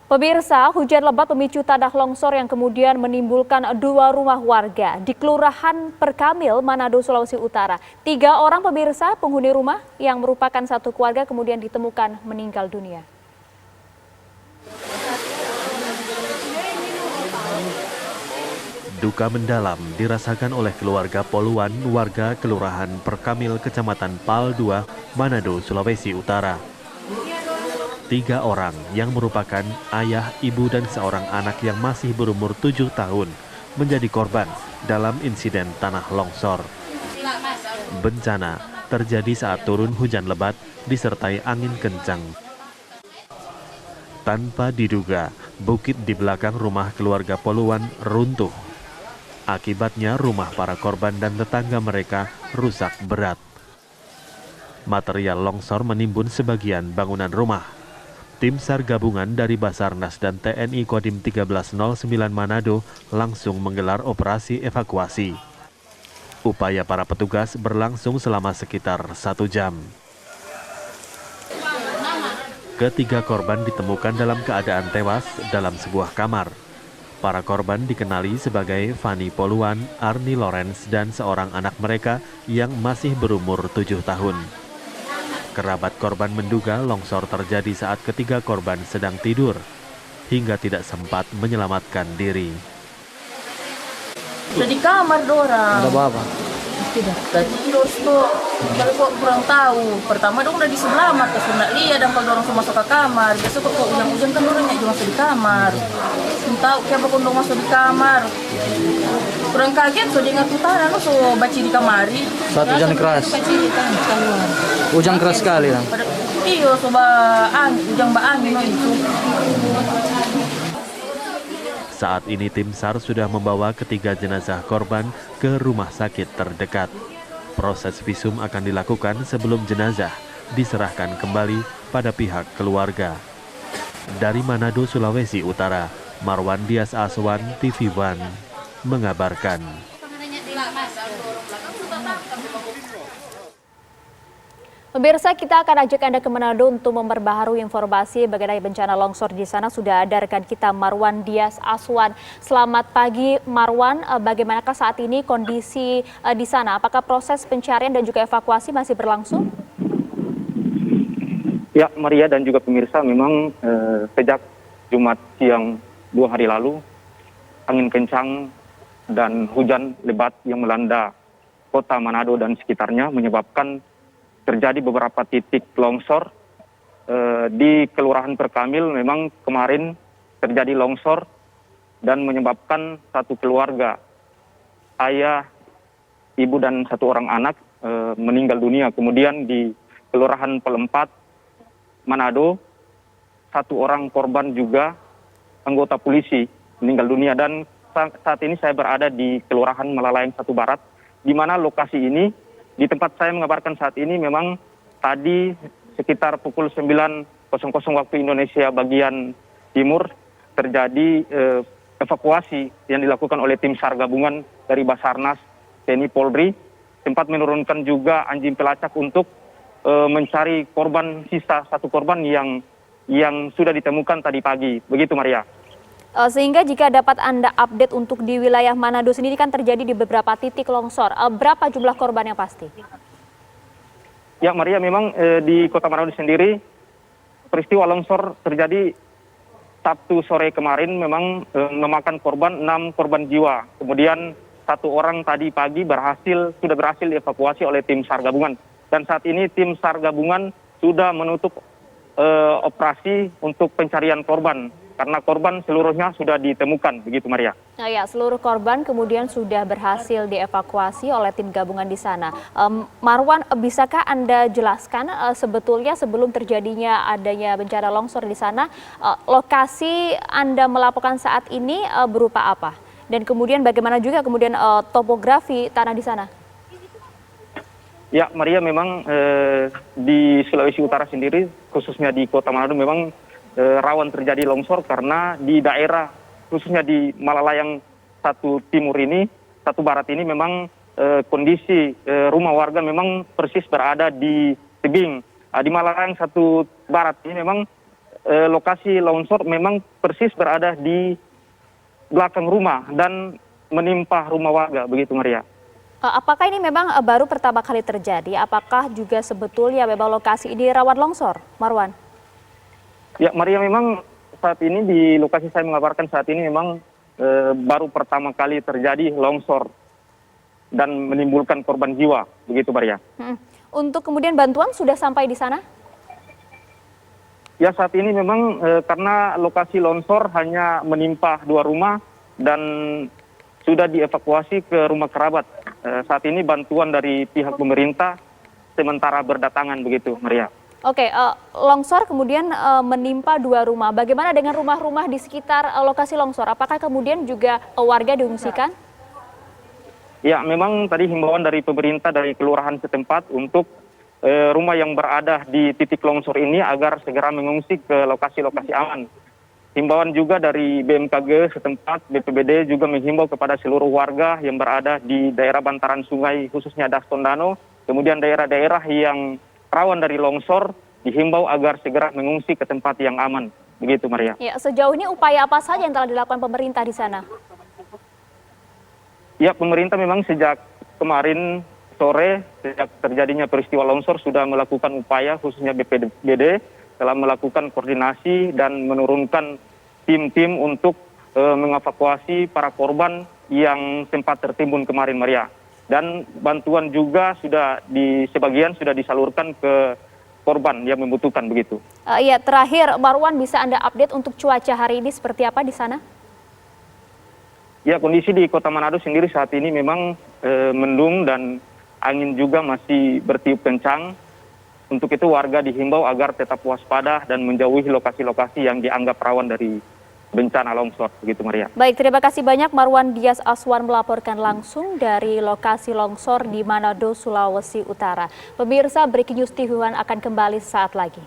Pemirsa, hujan lebat memicu tanah longsor yang kemudian menimbulkan 2 rumah warga di Kelurahan Perkamil, Manado, Sulawesi Utara. 3 orang pemirsa penghuni rumah yang merupakan satu keluarga kemudian ditemukan meninggal dunia. Duka mendalam dirasakan oleh keluarga Poluan, warga Kelurahan Perkamil, Kecamatan Pal 2, Manado, Sulawesi Utara. 3 orang yang merupakan ayah, ibu, dan seorang anak yang masih berumur 7 tahun menjadi korban dalam insiden tanah longsor. Bencana terjadi saat turun hujan lebat disertai angin kencang. Tanpa diduga, bukit di belakang rumah keluarga Poluan runtuh. Akibatnya rumah para korban dan tetangga mereka rusak berat. Material longsor menimbun sebagian bangunan rumah. Tim SAR gabungan dari Basarnas dan TNI Kodim 1309 Manado langsung menggelar operasi evakuasi. Upaya para petugas berlangsung selama sekitar 1 jam. Ketiga korban ditemukan dalam keadaan tewas dalam sebuah kamar. Para korban dikenali sebagai Fani Poluan, Arni Lawrence, dan seorang anak mereka yang masih berumur 7 tahun. Kerabat korban menduga longsor terjadi saat ketiga korban sedang tidur, hingga tidak sempat menyelamatkan diri. Udah di kamar dorang. Ada apa? Tidak. Tadi tidur tuh, kalau kok kurang tahu. Pertama dong udah diselamat, ke sunat lihat dan kalau dorang masuk ke kamar. Biasa kok hujan kan dorangnya juga masuk di kamar. Tahu siapa kok dorang masuk di kamar. Kurang kaget, so dia ngaku tanah, so baci di kamari. Saat hujan keras. Hujan keras sekali kan. Iya, so hujan angin itu. Saat ini tim SAR sudah membawa ketiga jenazah korban ke rumah sakit terdekat. Proses visum akan dilakukan sebelum jenazah diserahkan kembali pada pihak keluarga. Dari Manado, Sulawesi Utara, Marwan Dias Aswan, TV One, mengabarkan. Pemirsa, kita akan ajak Anda ke Manado untuk memperbaharui informasi mengenai bencana longsor di sana. Sudah ada rekan kita Marwan Dias Aswan. Selamat pagi Marwan, bagaimanakah saat ini kondisi di sana? Apakah proses pencarian dan juga evakuasi masih berlangsung? Ya, Maria dan juga pemirsa, memang sejak Jumat siang 2 hari lalu, angin kencang dan hujan lebat yang melanda kota Manado dan sekitarnya menyebabkan terjadi beberapa titik longsor. Di Kelurahan Perkamil memang kemarin terjadi longsor dan menyebabkan satu keluarga, ayah, ibu, dan 1 orang anak meninggal dunia. Kemudian di Kelurahan Pelempat, Manado, 1 orang korban juga anggota polisi meninggal dunia. Dan saat ini saya berada di Kelurahan Malalayang 1 Barat, di mana lokasi ini, di tempat saya mengabarkan saat ini, memang tadi sekitar pukul 9.00 waktu Indonesia bagian timur terjadi evakuasi yang dilakukan oleh tim SAR gabungan dari Basarnas, TNI Polri, sempat menurunkan juga anjing pelacak untuk mencari korban, sisa 1 korban yang sudah ditemukan tadi pagi. Begitu Maria. Sehingga jika dapat Anda update untuk di wilayah Manado sendiri kan terjadi di beberapa titik longsor. Berapa jumlah korban yang pasti? Ya Maria, memang di kota Manado sendiri peristiwa longsor terjadi Sabtu sore kemarin, memang memakan korban 6 korban jiwa. Kemudian 1 orang tadi pagi sudah berhasil dievakuasi oleh tim SAR gabungan. Dan saat ini tim SAR gabungan sudah menutup operasi untuk pencarian korban, karena korban seluruhnya sudah ditemukan, begitu Maria. Nah ya, seluruh korban kemudian sudah berhasil dievakuasi oleh tim gabungan di sana. Marwan, bisakah Anda jelaskan sebetulnya sebelum terjadinya adanya bencana longsor di sana, lokasi Anda melaporkan saat ini berupa apa? Dan kemudian bagaimana juga kemudian topografi tanah di sana? Ya Maria, memang di Sulawesi Utara sendiri, khususnya di kota Manado, memang rawan terjadi longsor karena di daerah khususnya di Malalayang 1 Timur ini, 1 Barat ini memang kondisi rumah warga memang persis berada di tebing. Di Malalayang 1 Barat ini memang lokasi longsor memang persis berada di belakang rumah dan menimpa rumah warga, begitu Maria. Apakah ini memang baru pertama kali terjadi? Apakah juga sebetulnya memang lokasi ini rawan longsor, Marwan? Ya Maria, memang saat ini di lokasi saya mengabarkan saat ini memang baru pertama kali terjadi longsor dan menimbulkan korban jiwa, begitu Maria. Untuk kemudian bantuan sudah sampai di sana? Ya saat ini memang karena lokasi longsor hanya menimpa 2 rumah dan sudah dievakuasi ke rumah kerabat. Saat ini bantuan dari pihak pemerintah sementara berdatangan, begitu Maria. Oke, longsor kemudian menimpa 2 rumah. Bagaimana dengan rumah-rumah di sekitar lokasi longsor? Apakah kemudian juga warga diungsikan? Ya, memang tadi himbauan dari pemerintah dari kelurahan setempat untuk rumah yang berada di titik longsor ini agar segera mengungsi ke lokasi-lokasi aman. Himbauan juga dari BMKG setempat, BPBD juga menghimbau kepada seluruh warga yang berada di daerah bantaran sungai, khususnya Das Tondano, kemudian daerah-daerah yang rawan dari longsor, dihimbau agar segera mengungsi ke tempat yang aman. Begitu, Maria. Ya, sejauh ini upaya apa saja yang telah dilakukan pemerintah di sana? Ya, pemerintah memang sejak kemarin sore, sejak terjadinya peristiwa longsor, sudah melakukan upaya, khususnya BPBD, telah melakukan koordinasi dan menurunkan tim-tim untuk mengevakuasi para korban yang sempat tertimbun kemarin, Maria. Dan bantuan juga sebagian sudah disalurkan ke korban yang membutuhkan, begitu. Iya, terakhir Marwan, bisa Anda update untuk cuaca hari ini seperti apa di sana? Ya, kondisi di Kota Manado sendiri saat ini memang mendung dan angin juga masih bertiup kencang. Untuk itu warga dihimbau agar tetap waspada dan menjauhi lokasi-lokasi yang dianggap rawan dari bencana longsor, begitu Maria. Baik, terima kasih banyak Marwan Dias Aswan melaporkan langsung dari lokasi longsor di Manado, Sulawesi Utara. Pemirsa, Breaking News TV One akan kembali saat lagi.